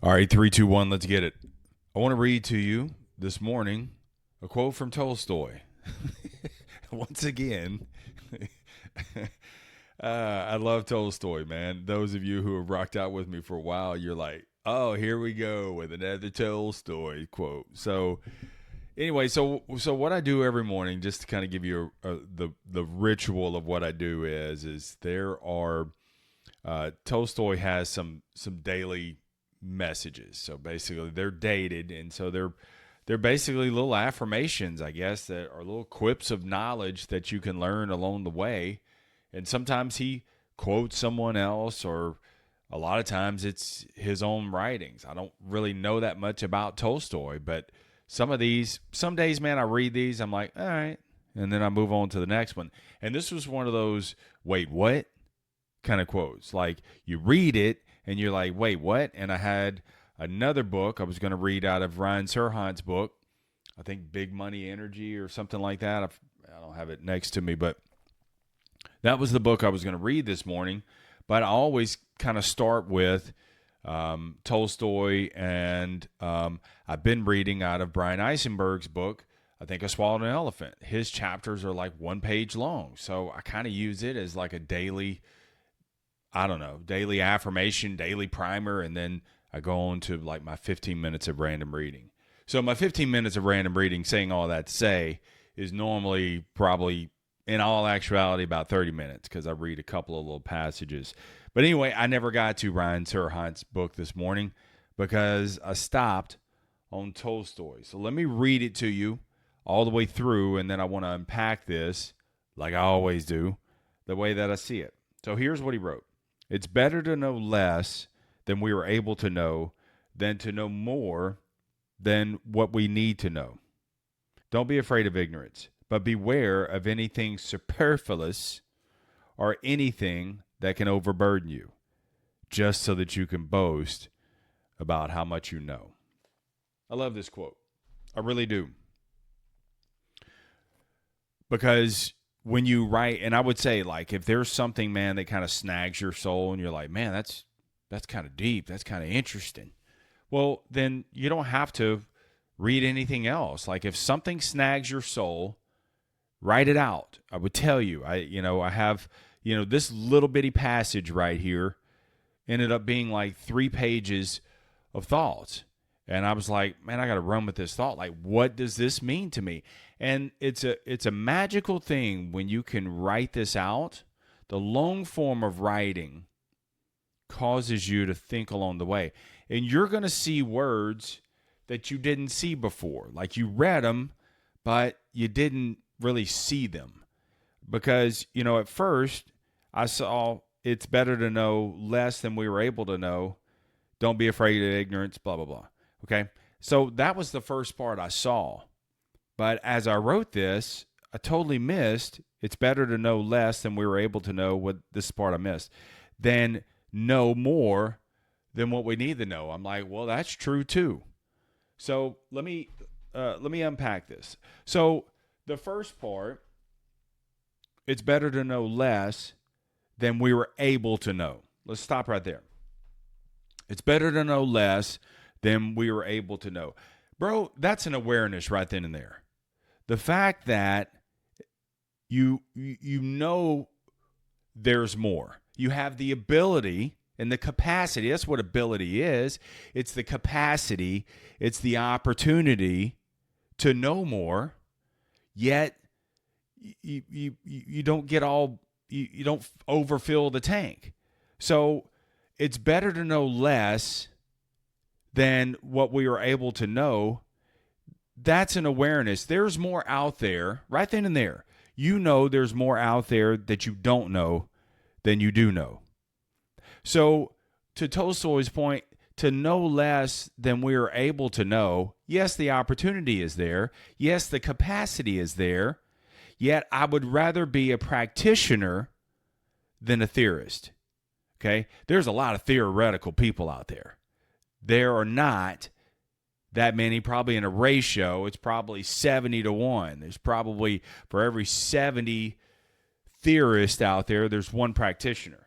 All right, three, two, one, let's get it. I want to read to you this morning a quote from Tolstoy. Once again, I love Tolstoy, man. Those of you who have rocked out with me for a while, you're like, oh, here we go with another Tolstoy quote. So, anyway, so what I do every morning, just to kind of give you the ritual of what I do is there are Tolstoy has some daily messages. So basically, they're dated, and so they're basically little affirmations, I guess, that are little quips of knowledge that you can learn along the way. And sometimes he quotes someone else, or a lot of times it's his own writings. I don't really know that much about Tolstoy, but some days, man, I read these, I'm like, all right, and then I move on to the next one. And this was one of those, wait, what? Kind of quotes. Like you read it and you're like, wait, what? And I had another book I was going to read out of Ryan Serhant's book. I think Big Money Energy or something like that. I don't have it next to me, but that was the book I was going to read this morning. But I always kind of start with Tolstoy, and I've been reading out of Brian Eisenberg's book, I Think I Swallowed an Elephant. His chapters are like 1 page long. So I kind of use it as like a daily affirmation, daily primer, and then I go on to like my 15 minutes of random reading. So my 15 minutes of random reading, saying all that to say, is normally probably, in all actuality, about 30 minutes because I read a couple of little passages. But anyway, I never got to Ryan Serhant's book this morning because I stopped on Tolstoy. So let me read it to you all the way through, and then I want to unpack this, like I always do, the way that I see it. So here's what he wrote. It's better to know less than we are able to know than to know more than what we need to know. Don't be afraid of ignorance, but beware of anything superfluous or anything that can overburden you, just so that you can boast about how much you know. I love this quote. I really do. Because when you write, and I would say, like, if there's something, man, that kind of snags your soul and you're like, man, that's kind of deep, that's kind of interesting, well, then you don't have to read anything else. Like, if something snags your soul, write it out. I would tell you, I have, this little bitty passage right here ended up being like 3 pages of thoughts. And I was like, man, I got to run with this thought. Like, what does this mean to me? And it's a magical thing when you can write this out. The long form of writing causes you to think along the way. And you're going to see words that you didn't see before. Like you read them, but you didn't really see them. Because, at first I saw it's better to know less than we were able to know. Don't be afraid of ignorance, blah, blah, blah. Okay, so that was the first part I saw. But as I wrote this, I totally missed, it's better to know less than we were able to know. What this part I missed. Then know more than what we need to know. I'm like, well, that's true too. So let me unpack this. So the first part, it's better to know less than we were able to know. Let's stop right there. It's better to know less than we were able to know. Bro, that's an awareness right then and there. The fact that you know there's more. You have the ability and the capacity. That's what ability is. It's the capacity. It's the opportunity to know more, yet you don't get all, you don't overfill the tank. So it's better to know less than what we are able to know. That's an awareness. There's more out there right then and there. There's more out there that you don't know than you do know. So to Tolstoy's point, to know less than we are able to know, yes, the opportunity is there. Yes, the capacity is there. Yet I would rather be a practitioner than a theorist. Okay? There's a lot of theoretical people out there. There are not that many, probably in a ratio, it's probably 70-1. There's probably, for every 70 theorists out there, there's one practitioner.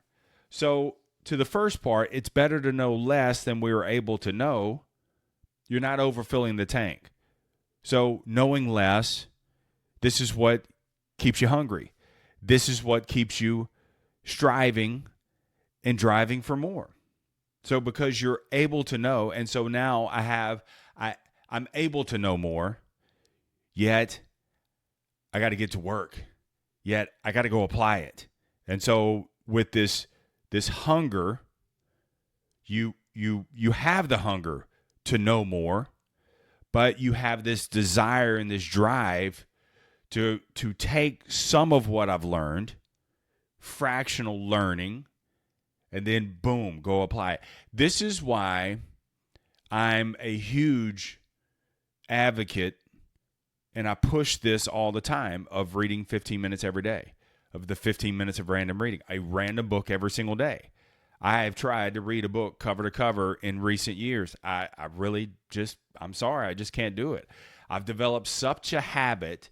So to the first part, it's better to know less than we were able to know. You're not overfilling the tank. So knowing less, this is what keeps you hungry. This is what keeps you striving and driving for more. So because you're able to know, and so now I'm able to know more, yet I got to get to work. Yet I got to go apply it. And so with this hunger, you have the hunger to know more, but you have this desire and this drive to take some of what I've learned, fractional learning, and then boom, go apply it. This is why I'm a huge advocate, and I push this all the time, of reading 15 minutes every day, of the 15 minutes of random reading, a random book every single day. I have tried to read a book cover to cover in recent years. I'm sorry, I just can't do it. I've developed such a habit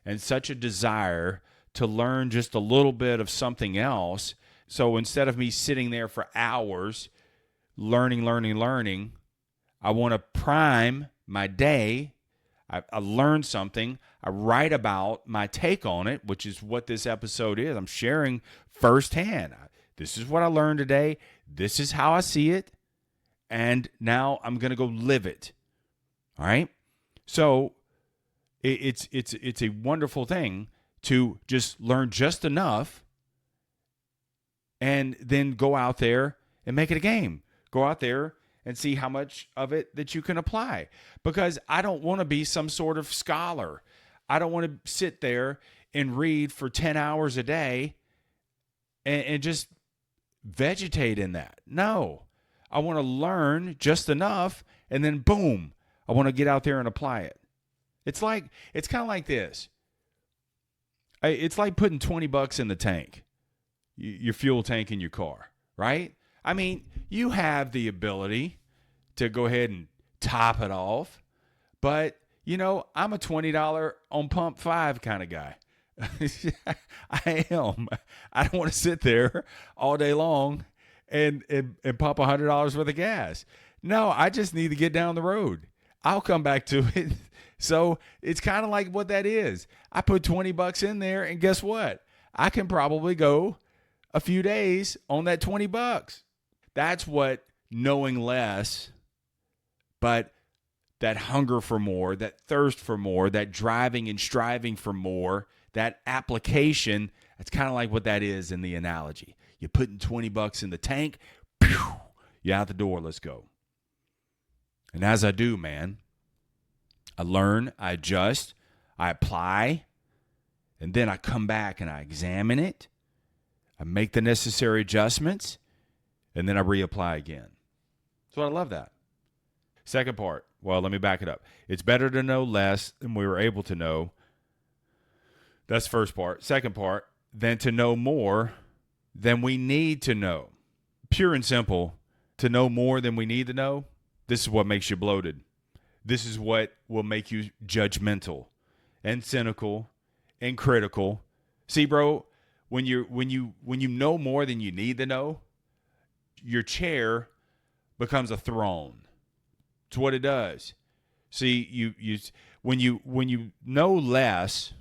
and such a desire to learn just a little bit of something else. So instead of me sitting there for hours learning, I want to prime my day. I learn something. I write about my take on it, which is what this episode is. I'm sharing firsthand. This is what I learned today. This is how I see it. And now I'm going to go live it. All right? So it's a wonderful thing to just learn just enough and then go out there and make it a game. Go out there and see how much of it that you can apply. Because I don't want to be some sort of scholar. I don't want to sit there and read for 10 hours a day and just vegetate in that. No. I want to learn just enough, and then boom, I want to get out there and apply it. It's kind of like this. It's like putting $20 in the tank, your fuel tank in your car, right? I mean, you have the ability to go ahead and top it off, but I'm a $20 on pump 5 kind of guy. I am. I don't want to sit there all day long and pump $100 worth of gas. No, I just need to get down the road. I'll come back to it. So it's kind of like what that is. I put $20 in there, and guess what? I can probably go a few days on that $20. That's what knowing less, but that hunger for more, that thirst for more, that driving and striving for more, that application, that's kind of like what that is in the analogy. You're putting $20 in the tank, you're out the door, let's go. And as I do, man, I learn, I adjust, I apply, and then I come back and I examine it. I make the necessary adjustments, and then I reapply again. So I love that. Second part, well, let me back it up. It's better to know less than we were able to know. That's first part. Second part, than to know more than we need to know. Pure and simple, to know more than we need to know, this is what makes you bloated. This is what will make you judgmental and cynical and critical. See, bro, when you know more than you need to know, your chair becomes a throne. It's what it does. See, when you know less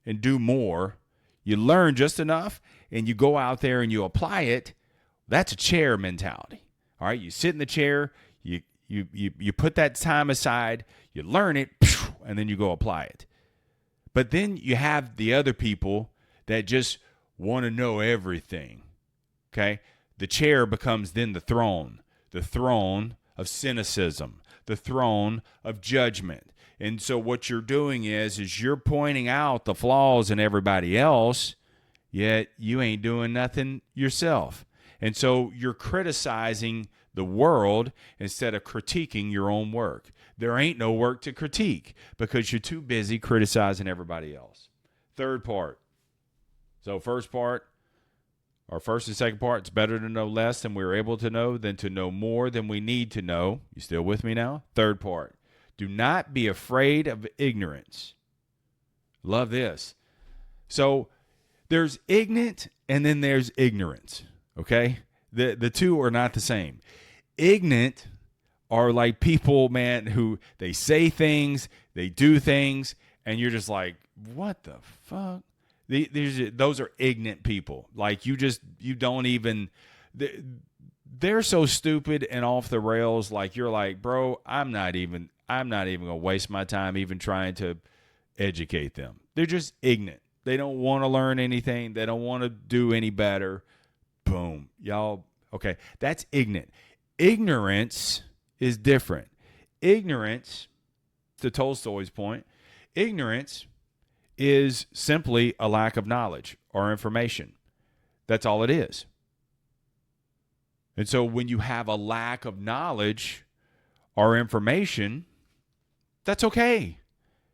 and do more, you learn just enough, and you go out there and you apply it. That's a chair mentality. All right, you sit in the chair, you put that time aside, you learn it, and then you go apply it. But then you have the other people that just want to know everything. Okay? The chair becomes then the throne of cynicism, the throne of judgment. And so what you're doing is you're pointing out the flaws in everybody else, yet you ain't doing nothing yourself. And so you're criticizing the world instead of critiquing your own work. There ain't no work to critique because you're too busy criticizing everybody else. Third part. So first and second part, it's better to know less than we're able to know than to know more than we need to know. You still with me now? Third part. Do not be afraid of ignorance. Love this. So there's ignorant and then there's ignorance, okay? The two are not the same. Ignorant are like people, man, who they say things, they do things, and you're just like, what the fuck? Those are ignorant people. Like you don't even. They're so stupid and off the rails. Like you're like, bro, I'm not even gonna waste my time even trying to educate them. They're just ignorant. They don't want to learn anything. They don't want to do any better. Boom, y'all. Okay, that's ignorant. Ignorance is different. Ignorance, to Tolstoy's point, ignorance is simply a lack of knowledge or information. That's all it is. And so when you have a lack of knowledge or information, that's okay.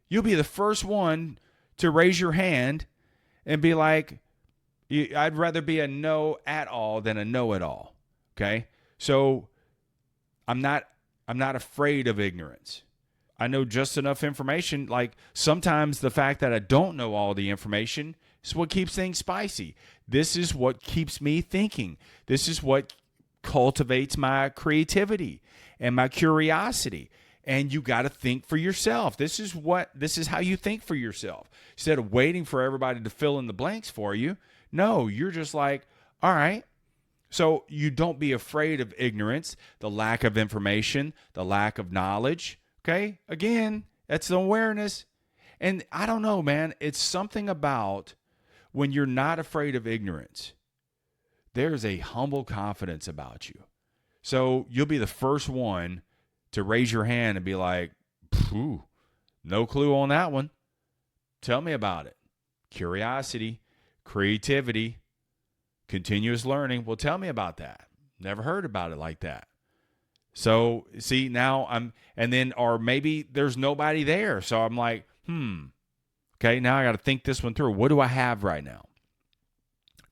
You'll be the first one to raise your hand and be like, I'd rather be a know at all than a know it all. Okay? So I'm not afraid of ignorance. I know just enough information. Like sometimes the fact that I don't know all the information is what keeps things spicy. This is what keeps me thinking. This is what cultivates my creativity and my curiosity. And you got to think for yourself. This is how you think for yourself. Instead of waiting for everybody to fill in the blanks for you. No, you're just like, all right. So you don't be afraid of ignorance, the lack of information, the lack of knowledge. Okay? Again, that's the awareness. And I don't know, man. It's something about when you're not afraid of ignorance. There's a humble confidence about you. So you'll be the first one to raise your hand and be like, no clue on that one. Tell me about it. Curiosity, creativity, continuous learning. Well, tell me about that. Never heard about it like that. So see, now or maybe there's nobody there. So I'm like, okay, now I got to think this one through. What do I have right now?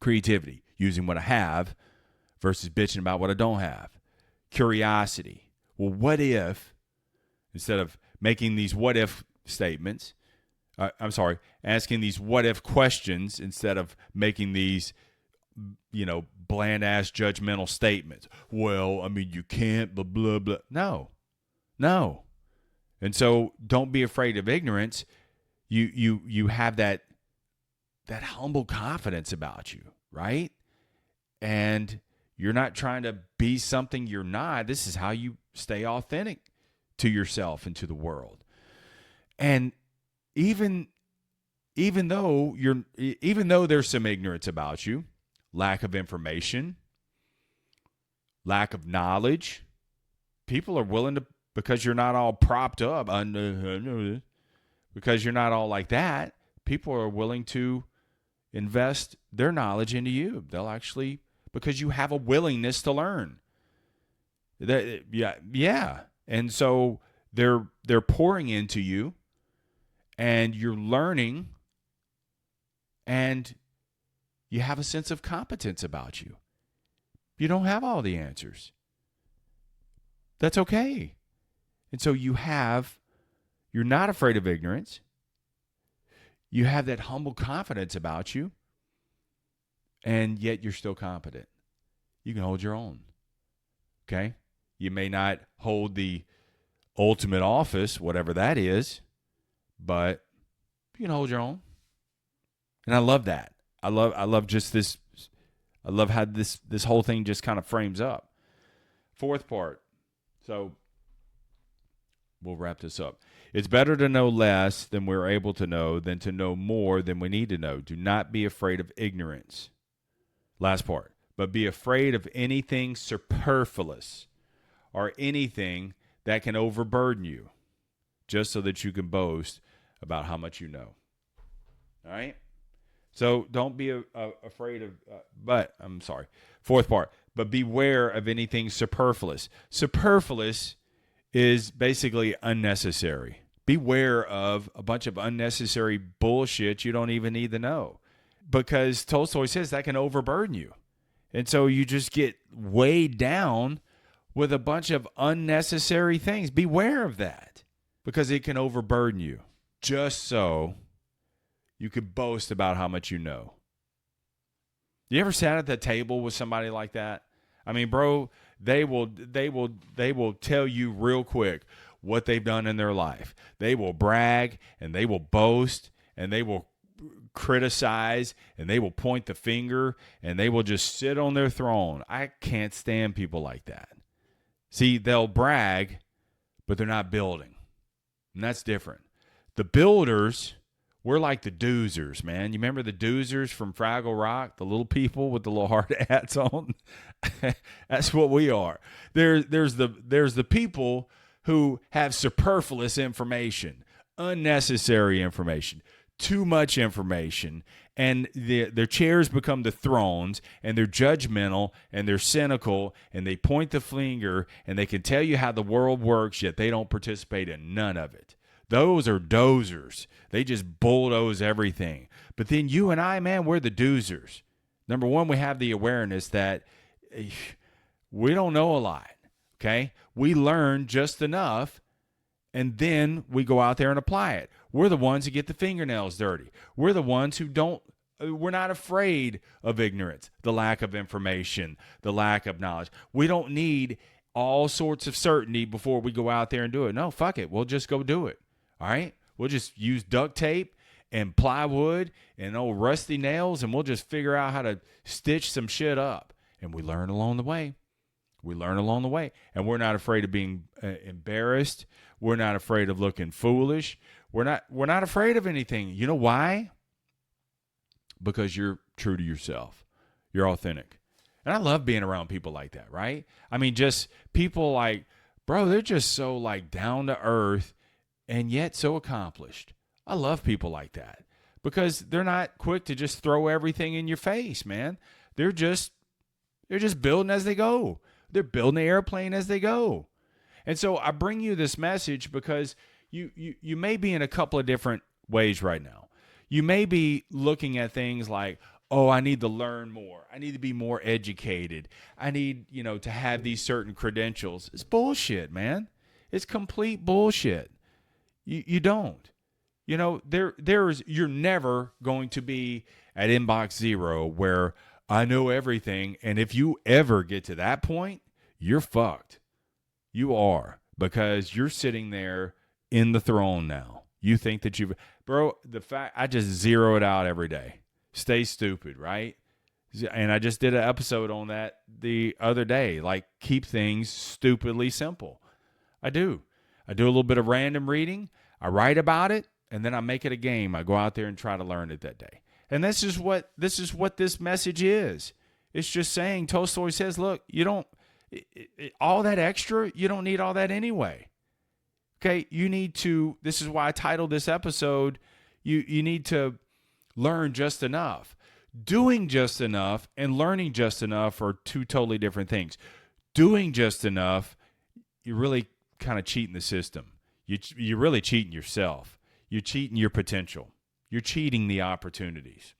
Creativity, using what I have versus bitching about what I don't have. Curiosity. Well, what if, instead of making these what if statements, asking these what if questions instead of making these, bland ass judgmental statements. Well, I mean, you can't, blah, blah, blah. No. And so don't be afraid of ignorance. You have that humble confidence about you, right? And you're not trying to be something you're not. This is how you stay authentic to yourself and to the world. And even though there's some ignorance about you, lack of information, lack of knowledge, people are willing to, because you're not all propped up, because you're not all like that, people are willing to invest their knowledge into you. They'll actually, because you have a willingness to learn. Yeah. And so they're pouring into you, and you're learning, and you have a sense of competence about you. You don't have all the answers. That's okay. And so you're not afraid of ignorance. You have that humble confidence about you, and yet you're still competent. You can hold your own. Okay? You may not hold the ultimate office, whatever that is, but you can hold your own. And I love that. I love just this. I love how this whole thing just kind of frames up. Fourth part. So we'll wrap this up. It's better to know less than we're able to know than to know more than we need to know. Do not be afraid of ignorance. Last part. But be afraid of anything superfluous or anything that can overburden you, just so that you can boast about how much you know. All right? So don't be afraid of, Fourth part, but beware of anything superfluous. Superfluous is basically unnecessary. Beware of a bunch of unnecessary bullshit you don't even need to know. Because Tolstoy says that can overburden you. And so you just get weighed down with a bunch of unnecessary things. Beware of that, because it can overburden you. Just so you could boast about how much you know. You ever sat at the table with somebody like that? I mean, bro, they will tell you real quick what they've done in their life. They will brag and they will boast and they will criticize and they will point the finger and they will just sit on their throne. I can't stand people like that. See, they'll brag, but they're not building. And that's different. The builders, we're like the doozers, man. You remember the doozers from Fraggle Rock, the little people with the little hard hats on? That's what we are. There's the people who have superfluous information, unnecessary information, too much information, and their chairs become the thrones, and they're judgmental, and they're cynical, and they point the finger, and they can tell you how the world works, yet they don't participate in none of it. Those are dozers. They just bulldoze everything. But then you and I, man, we're the doozers. Number one, we have the awareness that we don't know a lot, okay? We learn just enough, and then we go out there and apply it. We're the ones who get the fingernails dirty. We're the ones who we're not afraid of ignorance, the lack of information, the lack of knowledge. We don't need all sorts of certainty before we go out there and do it. No, fuck it. We'll just go do it. All right? We'll just use duct tape and plywood and old rusty nails, and we'll just figure out how to stitch some shit up. And we learn along the way. We learn along the way. And we're not afraid of being embarrassed. We're not afraid of looking foolish. We're not afraid of anything. You know why? Because you're true to yourself. You're authentic. And I love being around people like that, right? I mean, just people like, bro, they're just so like down to earth and yet so accomplished. I love people like that because they're not quick to just throw everything in your face, man. They're just building as they go. They're building the airplane as they go. And so I bring you this message because you may be in a couple of different ways right now. You may be looking at things like, oh, I need to learn more. I need to be more educated. I need, to have these certain credentials. It's bullshit, man. It's complete bullshit. You don't. You're never going to be at inbox zero where I know everything. And if you ever get to that point, you're fucked. You are, because you're sitting there in the throne now. You think that I just zero it out every day. Stay stupid, right? And I just did an episode on that the other day. Like, keep things stupidly simple. I do a little bit of random reading. I write about it, and then I make it a game. I go out there and try to learn it that day. And this is what this message is. It's just saying, Tolstoy says, look, you don't, all that extra, you don't need all that anyway. Okay, you need to, this is why I titled this episode, you need to learn just enough. Doing just enough and learning just enough are two totally different things. Doing just enough, you're really kind of cheating the system. You're really cheating yourself. You're cheating your potential. You're cheating the opportunities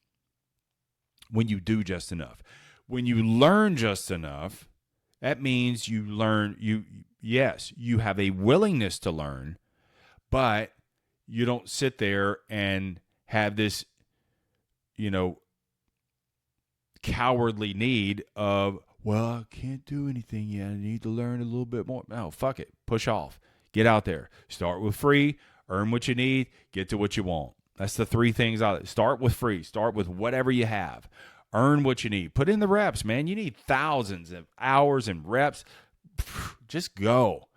when you do just enough. When you learn just enough, that means you learn, you have a willingness to learn, but you don't sit there and have this, cowardly need of, well, I can't do anything yet. I need to learn a little bit more. No, fuck it. Push off. Get out there. Start with free, earn what you need, get to what you want. That's the three things. Start with free. Start with whatever you have. Earn what you need. Put in the reps, man. You need thousands of hours and reps. Just go.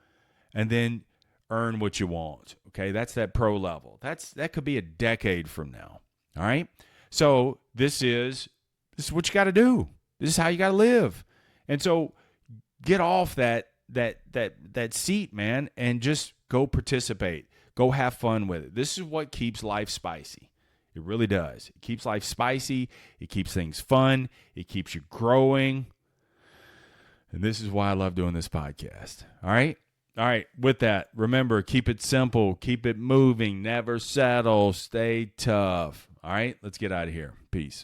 And then earn what you want. Okay, that's that pro level. That could be a decade from now. All right? So this is what you got to do. This is how you got to live. And so get off that seat, man, and just go participate. Go have fun with it. This is what keeps life spicy. It really does. It keeps life spicy. It keeps things fun. It keeps you growing. And this is why I love doing this podcast. All right? All right. With that, remember, keep it simple. Keep it moving. Never settle. Stay tough. All right? Let's get out of here. Peace.